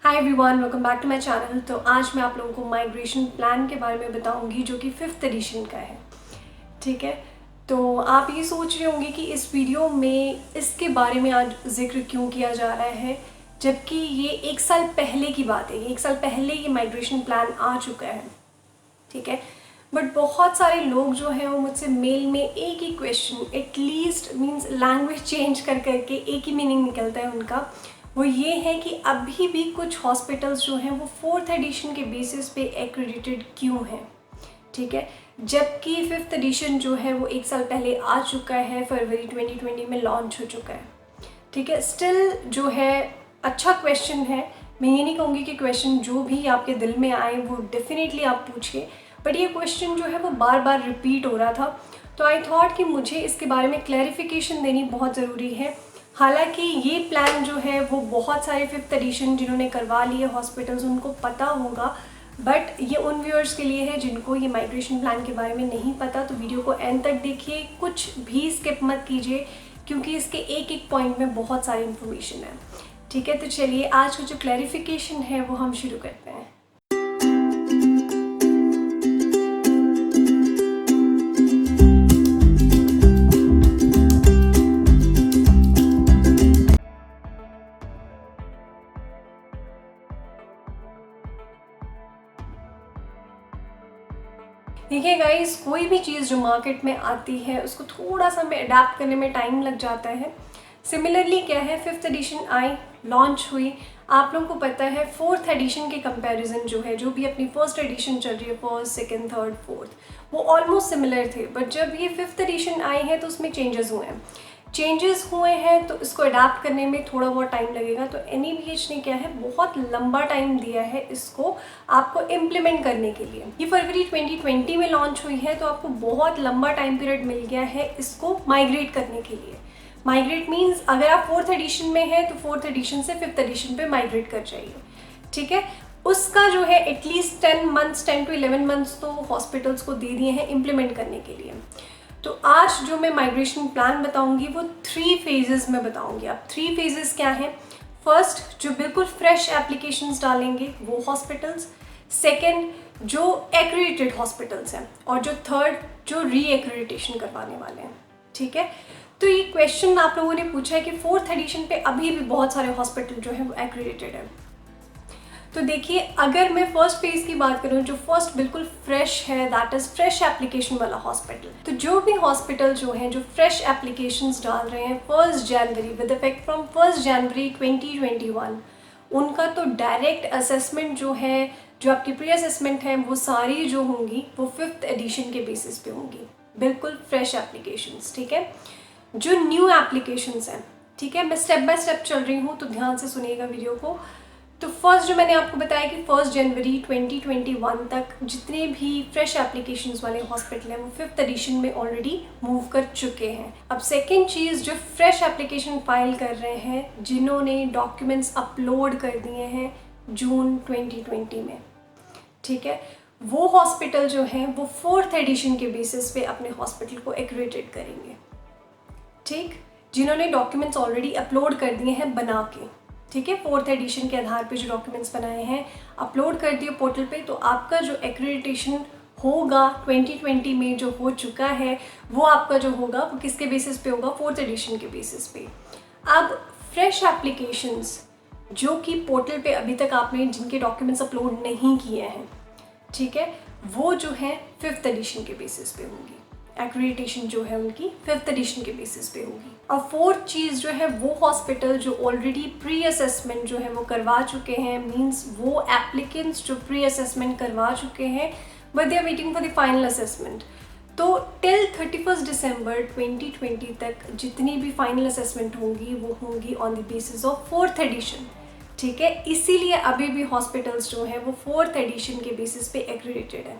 Hi everyone, welcome back to my channel. तो आज मैं आप लोगों को माइग्रेशन प्लान के बारे में बताऊंगी जो कि 5th एडिशन का है। ठीक है, तो आप ये सोच रहे होंगे कि इस वीडियो में इसके बारे में आज जिक्र क्यों किया जा रहा है, जबकि ये 1 साल पहले की बात है। 1 साल पहले ये माइग्रेशन प्लान आ चुका है। ठीक है, बट बहुत सारे लोग जो हैं वो मुझसे मेल में एक ही question, at least means language change कर करके एक ही मीनिंग निकलता है उनका। वो ये है कि अभी भी कुछ हॉस्पिटल्स जो हैं वो 4th एडिशन के बेसिस पे एक्रेडिटेड क्यों हैं। ठीक है, जबकि 5th एडिशन जो है वो 1 साल पहले आ चुका है, फरवरी 2020 में लॉन्च हो चुका है। ठीक है, स्टिल जो है अच्छा क्वेश्चन है। मैं ये नहीं कहूँगी कि क्वेश्चन जो भी आपके दिल में आए वो डेफिनेटली आप पूछिए, बट ये क्वेश्चन जो है वो बार बार रिपीट हो रहा था, तो आई थॉट कि मुझे इसके बारे में क्लैरिफिकेशन देनी बहुत ज़रूरी है। हालांकि ये प्लान जो है वो बहुत सारे 5th एडिशन जिन्होंने करवा लिए हॉस्पिटल्स उनको पता होगा, बट ये उन व्यूअर्स के लिए है जिनको ये माइग्रेशन प्लान के बारे में नहीं पता। तो वीडियो को एंड तक देखिए, कुछ भी स्किप मत कीजिए, क्योंकि इसके एक एक पॉइंट में बहुत सारी इन्फॉर्मेशन है। ठीक है, तो चलिए आज का जो क्लैरिफिकेशन है वो हम शुरू करते हैं। देखिए गाइस, कोई भी चीज़ जो मार्केट में आती है उसको थोड़ा सा हमें अडेप्ट करने में टाइम लग जाता है। सिमिलरली क्या है, 5th एडिशन आई, लॉन्च हुई, आप लोगों को पता है 4th एडिशन के कंपैरिजन जो है, जो भी अपनी 1st एडिशन चल रही है, 1st, 2nd, 3rd, 4th, वो ऑलमोस्ट सिमिलर थे। बट जब ये 5th एडिशन आई है तो उसमें चेंजेस हुए हैं, तो इसको अडाप्ट करने में थोड़ा बहुत टाइम लगेगा। तो NABH ने क्या है, बहुत लंबा टाइम दिया है इसको आपको इम्प्लीमेंट करने के लिए। ये फरवरी 2020 में लॉन्च हुई है, तो आपको बहुत लंबा टाइम पीरियड मिल गया है इसको माइग्रेट करने के लिए। माइग्रेट मीन्स अगर आप 4th एडिशन में है तो 4th एडिशन से 5th एडिशन पे माइग्रेट कर जाइए। ठीक है, उसका जो है एटलीस्ट 10 to 11 मंथ्स तो हॉस्पिटल्स को दे दिए हैं इम्प्लीमेंट करने के लिए। तो आज जो मैं माइग्रेशन प्लान बताऊंगी वो 3 फेजेस में बताऊंगी। अब 3 फेजेस क्या हैं? फर्स्ट, जो बिल्कुल फ्रेश एप्लीकेशंस डालेंगे वो हॉस्पिटल्स, सेकंड जो एक्रेडिटेड हॉस्पिटल्स हैं, और जो थर्ड जो री एक्रेडिटेशन करवाने वाले हैं। ठीक है, तो ये क्वेश्चन आप लोगों ने पूछा है कि 4th एडिशन पे अभी भी बहुत सारे हॉस्पिटल जो है वो एक्रेडिटेड है। तो देखिए, अगर मैं फर्स्ट फेज की बात करूं, जो फर्स्ट बिल्कुल फ्रेश है, दैट इज फ्रेश एप्लीकेशन वाला हॉस्पिटल। तो जो भी हॉस्पिटल जो हैं जो फ्रेश एप्लीकेशंस डाल रहे हैं 1 जनवरी विद इफेक्ट फ्रॉम 1 जनवरी 2021, उनका तो डायरेक्ट असेसमेंट जो है, जो आपकी प्री असेसमेंट है, वो सारी जो होंगी वो 5th एडिशन के बेसिस पे होंगी, बिल्कुल फ्रेश एप्लीकेशंस। ठीक है, जो न्यू एप्लीकेशंस हैं, ठीक है, मैं स्टेप बाय स्टेप चल रही हूँ, तो ध्यान से सुनिएगा वीडियो को। तो फर्स्ट जो मैंने आपको बताया कि 1 जनवरी 2021 तक जितने भी फ्रेश एप्लीकेशंस वाले हॉस्पिटल हैं वो 5th एडिशन में ऑलरेडी मूव कर चुके हैं। अब सेकेंड चीज़, जो फ्रेश एप्लीकेशन फाइल कर रहे हैं, जिन्होंने डॉक्यूमेंट्स अपलोड कर दिए हैं जून 2020 में, ठीक है, वो हॉस्पिटल जो हैं वो 4th एडिशन के बेसिस पे अपने हॉस्पिटल को एक्रेडिटेट करेंगे। ठीक, जिन्होंने डॉक्यूमेंट्स ऑलरेडी अपलोड कर दिए हैं बना के, ठीक है, 4th एडिशन के आधार पे जो डॉक्यूमेंट्स बनाए हैं अपलोड कर दिए पोर्टल पे, तो आपका जो एक्रेडिटेशन होगा 2020 में जो हो चुका है, वो आपका जो होगा वो किसके बेसिस पे होगा? 4th एडिशन के बेसिस पे। अब फ्रेश एप्लीकेशंस जो कि पोर्टल पे अभी तक आपने जिनके डॉक्यूमेंट्स अपलोड नहीं किए हैं, ठीक है, वो जो है 5th एडिशन के बेसिस पे होंगी। एक्रेडिटेशन जो है उनकी 5th एडिशन के बेसिस पे होगी। और 4th चीज़ जो है, वो हॉस्पिटल जो ऑलरेडी प्री असेसमेंट जो है वो करवा चुके हैं, मींस वो एप्लीकेंट्स जो प्री असेसमेंट करवा चुके हैं, but they are waiting for the final assessment. तो टिल 31 दिसंबर 2020 तक जितनी भी फाइनल असेसमेंट होंगी वो होंगी on the basis of 4th edition. ठीक है, इसीलिए अभी भी हॉस्पिटल्स जो हैं वो 4th एडिशन के बेसिस पे एक्रेडिटेड है।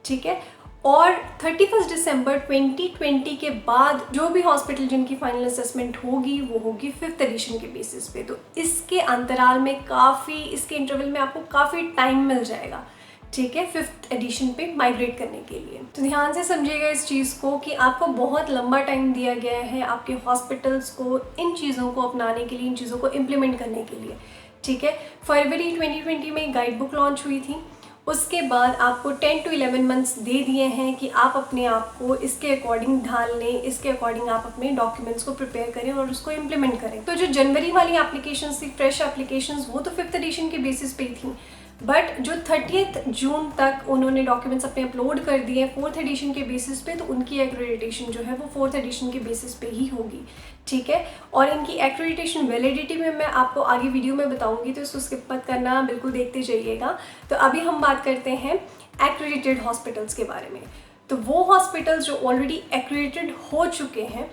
ठीक है, और 31 दिसंबर 2020 के बाद जो भी हॉस्पिटल जिनकी फाइनल असेसमेंट होगी वो होगी 5th एडिशन के बेसिस पे। तो इसके अंतराल में इसके इंटरवल में आपको काफ़ी टाइम मिल जाएगा, ठीक है, 5th एडिशन पे माइग्रेट करने के लिए। तो ध्यान से समझिएगा इस चीज़ को कि आपको बहुत लंबा टाइम दिया गया है आपके हॉस्पिटल्स को इन चीज़ों को अपनाने के लिए, इन चीज़ों को इम्प्लीमेंट करने के लिए। ठीक है। फरवरी 2020 में गाइड बुक लॉन्च हुई थी। उसके बाद आपको 10 to 11 मंथ्स दे दिए हैं कि आप अपने आप को इसके अकॉर्डिंग ढाल लें, इसके अकॉर्डिंग आप अपने डॉक्यूमेंट्स को प्रिपेयर करें और उसको इम्प्लीमेंट करें। तो जो जनवरी वाली एप्लीकेशंस थी, फ्रेश एप्लीकेशंस, वो तो 5th एडिशन के बेसिस पे थी, बट जो 30 जून तक उन्होंने डॉक्यूमेंट्स अपने अपलोड कर दिए 4th एडिशन के बेसिस पे, तो उनकी एक्रेडिटेशन जो है वो 4th एडिशन के बेसिस पे ही होगी, ठीक है। और इनकी एक्रेडिटेशन वैलिडिटी में मैं आपको आगे वीडियो में बताऊंगी, तो इसको स्किप मत करना, बिल्कुल देखते जाइएगा। तो अभी हम बात करते हैं एक्रेडिटेड हॉस्पिटल्स के बारे में। तो वो हॉस्पिटल्स जो ऑलरेडी एक्रेडिटेड हो चुके हैं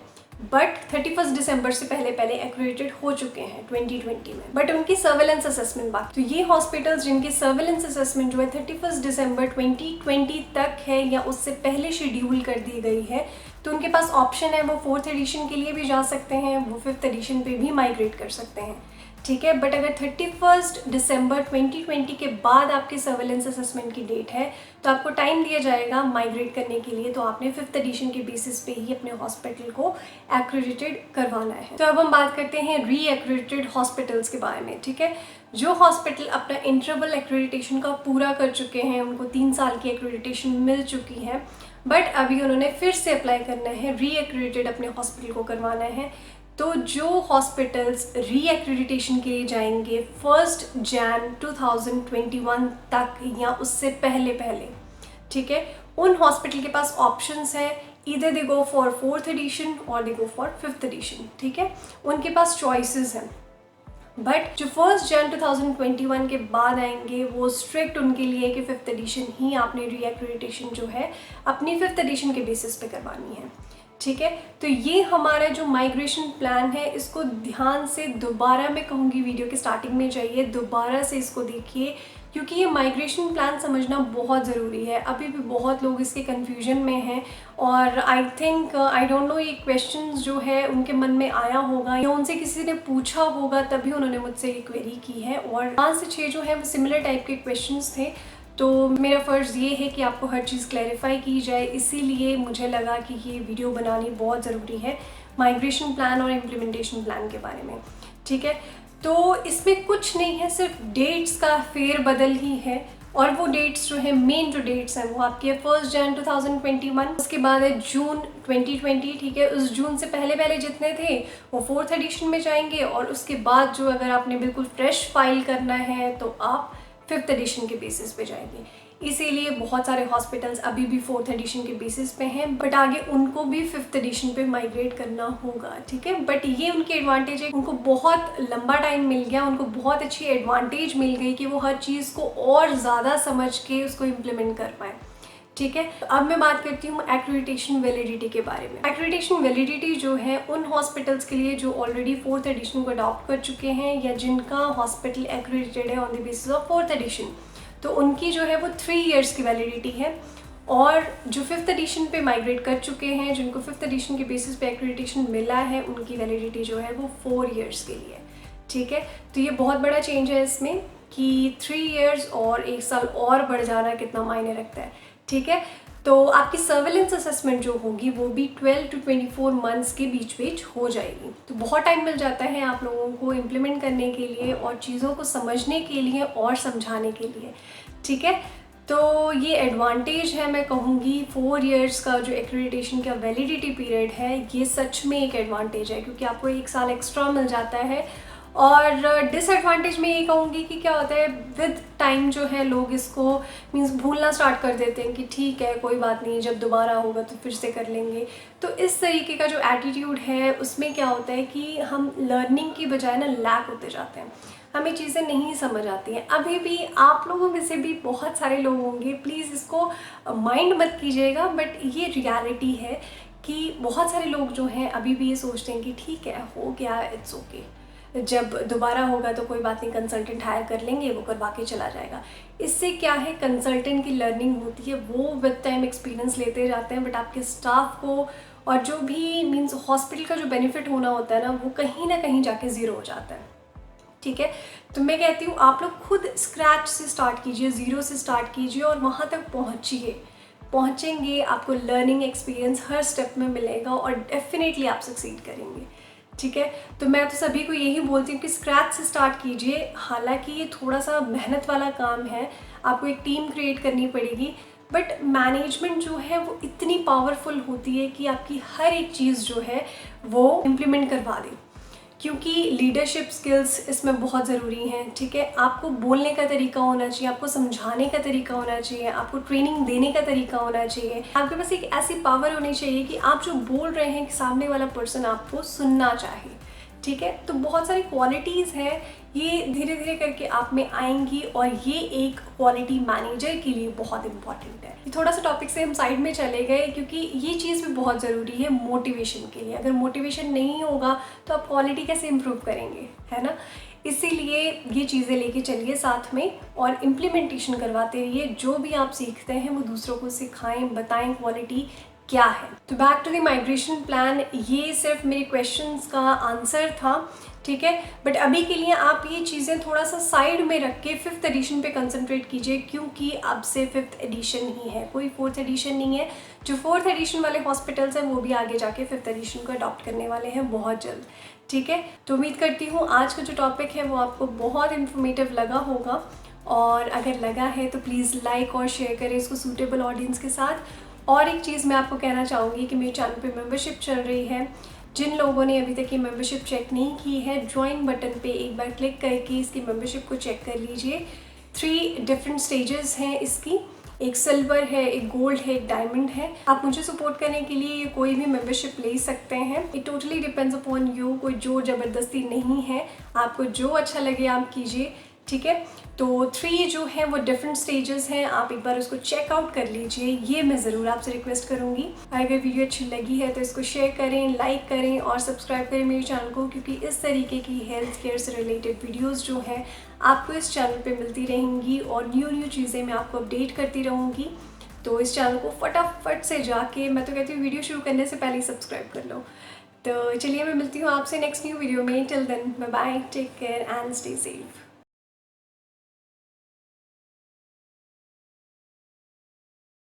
बट 31 दिसंबर से पहले एक्रेडिटेड हो चुके हैं 2020 में, बट उनकी सर्वेलेंस असेसमेंट बाकी। तो ये हॉस्पिटल्स जिनके सर्वेलेंस असेसमेंट जो है 31 दिसंबर 2020 तक है या उससे पहले शेड्यूल कर दी गई है, तो उनके पास ऑप्शन है, वो 4th एडिशन के लिए भी जा सकते हैं, वो 5th एडिशन पे भी माइग्रेट कर सकते हैं, ठीक है। बट अगर 31 दिसंबर 2020 के बाद आपके सर्वेलेंस असेसमेंट की डेट है, तो आपको टाइम दिया जाएगा माइग्रेट करने के लिए, तो आपने 5th एडिशन के बेसिस पे ही अपने हॉस्पिटल को एक्रेडिटेड करवाना है। तो अब हम बात करते हैं री एक्रेडिटेड हॉस्पिटल्स के बारे में, ठीक है। जो हॉस्पिटल अपना इंटरवल एक्रेडिटेशन का पूरा कर चुके हैं, उनको 3 साल की एक्रेडिटेशन मिल चुकी है, बट अभी उन्होंने फिर से अप्लाई करना है, री एक्रेडिटेड अपने हॉस्पिटल को करवाना है। तो जो हॉस्पिटल्स री एक्रेडिटेशन के लिए जाएंगे 1 जनवरी 2021 तक या उससे पहले, ठीक है, उन हॉस्पिटल के पास ऑप्शंस है, either they go for 4th edition और they go for 5th addition, ठीक है, उनके पास चॉइसेस हैं। बट जो 1 जनवरी 2021 के बाद आएंगे वो स्ट्रिक्ट उनके लिए कि 5th एडिशन ही आपने री एक्रेडिटेशन जो है अपनी 5th एडिशन के बेसिस पे करवानी है, ठीक है। तो ये हमारा जो माइग्रेशन प्लान है, इसको ध्यान से दोबारा मैं कहूँगी वीडियो के स्टार्टिंग में जाइए, दोबारा से इसको देखिए, क्योंकि ये माइग्रेशन प्लान समझना बहुत ज़रूरी है। अभी भी बहुत लोग इसके कन्फ्यूजन में हैं और आई डोंट नो ये क्वेश्चंस जो है उनके मन में आया होगा या उनसे किसी ने पूछा होगा, तभी उन्होंने मुझसे ये क्वेरी की है। और 5 से 6 जो है वो सिमिलर टाइप के क्वेश्चंस थे, तो मेरा फ़र्ज़ ये है कि आपको हर चीज़ क्लैरिफाई की जाए, इसीलिए मुझे लगा कि ये वीडियो बनानी बहुत ज़रूरी है माइग्रेशन प्लान और इम्प्लीमेंटेशन प्लान के बारे में, ठीक है। तो इसमें कुछ नहीं है, सिर्फ डेट्स का फेरबदल ही है, और वो डेट्स जो है, मेन जो डेट्स हैं वो आपकी है 1 जनवरी 2021, उसके बाद है जून 2020, ठीक है। उस जून से पहले जितने थे वो 4th एडिशन में जाएंगे, और उसके बाद जो अगर आपने बिल्कुल फ्रेश फाइल करना है तो आप 5th एडिशन के बेसिस पे जाएंगे। इसीलिए बहुत सारे हॉस्पिटल्स अभी भी 4th एडिशन के बेसिस पे हैं, बट आगे उनको भी 5th एडिशन पे माइग्रेट करना होगा, ठीक है। बट ये उनकी एडवांटेज है, उनको बहुत लंबा टाइम मिल गया, उनको बहुत अच्छी एडवांटेज मिल गई कि वो हर चीज़ को और ज़्यादा समझ के उसको इम्प्लीमेंट कर पाए, ठीक है। तो अब मैं बात करती हूँ एक्रेडिटेशन वैलिडिटी के बारे में। एक्रेडिटेशन वैलिडिटी जो है उन हॉस्पिटल्स के लिए जो ऑलरेडी 4th एडिशन को अडॉप्ट कर चुके हैं या जिनका हॉस्पिटल एक्रेडिटेड है on the basis of 4th edition, तो उनकी जो है वो 3 इयर्स की वैलिडिटी है। और जो 5th एडिशन पे माइग्रेट कर चुके हैं, जिनको 5th एडिशन के बेसिस पे एक्रेडिटेशन मिला है, उनकी वैलिडिटी जो है वो 4 इयर्स के लिए, ठीक है। तो ये बहुत बड़ा चेंज है इसमें कि 3 इयर्स और 1 साल और बढ़ जाना कितना मायने रखता है, ठीक है। तो आपकी सर्वेलेंस असेसमेंट जो होगी वो भी 12 to 24 मंथ्स के बीच हो जाएगी। तो बहुत टाइम मिल जाता है आप लोगों को इम्प्लीमेंट करने के लिए और चीज़ों को समझने के लिए और समझाने के लिए, ठीक है। तो ये एडवांटेज है, मैं कहूँगी 4 इयर्स का जो एक्रेडिटेशन का वैलिडिटी पीरियड है, ये सच में एक एडवांटेज है, क्योंकि आपको 1 साल एक्स्ट्रा मिल जाता है। और डिसएडवांटेज में ये कहूँगी कि क्या होता है, विद टाइम जो है लोग इसको मीन्स भूलना स्टार्ट कर देते हैं कि ठीक है कोई बात नहीं, जब दोबारा होगा तो फिर से कर लेंगे। तो इस तरीके का जो एटीट्यूड है उसमें क्या होता है कि हम लर्निंग की बजाय ना लैक होते जाते हैं, हमें चीज़ें नहीं समझ आती हैं। अभी भी आप लोगों में से भी बहुत सारे लोग होंगे, प्लीज़ इसको माइंड मत कीजिएगा, बट ये रियलिटी है कि बहुत सारे लोग जो हैं अभी भी ये सोचते हैं कि ठीक है हो गया, इट्स ओके, जब दोबारा होगा तो कोई बात नहीं, कंसल्टेंट हायर कर लेंगे, वो करवा के चला जाएगा। इससे क्या है, कंसल्टेंट की लर्निंग होती है, वो विद टाइम एक्सपीरियंस लेते जाते हैं, बट आपके स्टाफ को और जो भी मीन्स हॉस्पिटल का जो बेनिफिट होना होता है ना, वो कहीं ना कहीं जाके ज़ीरो हो जाता है, ठीक है। तो मैं कहती हूँ आप लोग खुद स्क्रैच से स्टार्ट कीजिए, ज़ीरो से स्टार्ट कीजिए और वहाँ तक पहुँचेंगे, आपको लर्निंग एक्सपीरियंस हर स्टेप में मिलेगा और डेफिनेटली आप सक्सीड करेंगे, ठीक है। तो मैं तो सभी को यही बोलती हूँ कि स्क्रैच से स्टार्ट कीजिए। हालांकि ये थोड़ा सा मेहनत वाला काम है, आपको एक टीम क्रिएट करनी पड़ेगी, बट मैनेजमेंट जो है वो इतनी पावरफुल होती है कि आपकी हर एक चीज़ जो है वो इम्प्लीमेंट करवा दे, क्योंकि लीडरशिप स्किल्स इसमें बहुत ज़रूरी हैं। ठीक है, आपको बोलने का तरीका होना चाहिए, आपको समझाने का तरीका होना चाहिए, आपको ट्रेनिंग देने का तरीका होना चाहिए, आपके पास एक ऐसी पावर होनी चाहिए कि आप जो बोल रहे हैं कि सामने वाला पर्सन आपको सुनना चाहे। ठीक है, तो बहुत सारी क्वालिटीज़ हैं, ये धीरे धीरे करके आप में आएंगी और ये एक क्वालिटी मैनेजर के लिए बहुत इंपॉर्टेंट है। थोड़ा सा टॉपिक से हम साइड में चले गए क्योंकि ये चीज़ भी बहुत ज़रूरी है मोटिवेशन के लिए। अगर मोटिवेशन नहीं होगा तो आप क्वालिटी कैसे इम्प्रूव करेंगे, है ना। इसीलिए ये चीज़ें लेके चलिए साथ में और इम्प्लीमेंटेशन करवाते रहिए। जो भी आप सीखते हैं वो दूसरों को सिखाएं, बताएं क्वालिटी क्या है। तो back to the migration plan, ये सिर्फ मेरे क्वेश्चंस का आंसर था। ठीक है, बट अभी के लिए आप ये चीज़ें थोड़ा सा साइड में रख के 5th एडिशन पे कंसंट्रेट कीजिए, क्योंकि अब से 5th एडिशन ही है, कोई 4th एडिशन नहीं है। जो 4th एडिशन वाले हॉस्पिटल्स हैं वो भी आगे जाके 5th एडिशन को अडॉप्ट करने वाले हैं बहुत जल्द। ठीक है, तो उम्मीद करती हूँ आज का जो टॉपिक है वो आपको बहुत इन्फॉर्मेटिव लगा होगा, और अगर लगा है तो प्लीज़ लाइक और शेयर करें इसको सूटेबल ऑडियंस के साथ। और एक चीज़ मैं आपको कहना चाहूँगी कि मेरे चैनल पे मेंबरशिप चल रही है। जिन लोगों ने अभी तक ये मेंबरशिप चेक नहीं की है, ज्वाइन बटन पे एक बार क्लिक करके इसकी मेंबरशिप को चेक कर लीजिए। 3 डिफरेंट स्टेजेस हैं इसकी, एक सिल्वर है, एक गोल्ड है, एक डायमंड है। आप मुझे सपोर्ट करने के लिए ये कोई भी मेंबरशिप ले सकते हैं। It totally depends upon you, कोई जोर ज़बरदस्ती नहीं है, आपको जो अच्छा लगे आप कीजिए। ठीक है, तो 3 जो है वो डिफरेंट स्टेजेस हैं, आप एक बार उसको चेकआउट कर लीजिए, ये मैं ज़रूर आपसे रिक्वेस्ट करूँगी। अगर वीडियो अच्छी लगी है तो इसको शेयर करें, लाइक करें और सब्सक्राइब करें मेरे चैनल को, क्योंकि इस तरीके की हेल्थ केयर से रिलेटेड वीडियोज़ जो हैं आपको इस चैनल पे मिलती रहेंगी और न्यू चीज़ें मैं आपको अपडेट करती रहूँगी। तो इस चैनल को फटाफट से जाके, मैं तो कहती हूँ वीडियो शुरू करने से पहले ही सब्सक्राइब कर लो। तो चलिए मैं मिलती हूँ आपसे नेक्स्ट न्यू वीडियो में। Till then bye bye, take care and stay safe.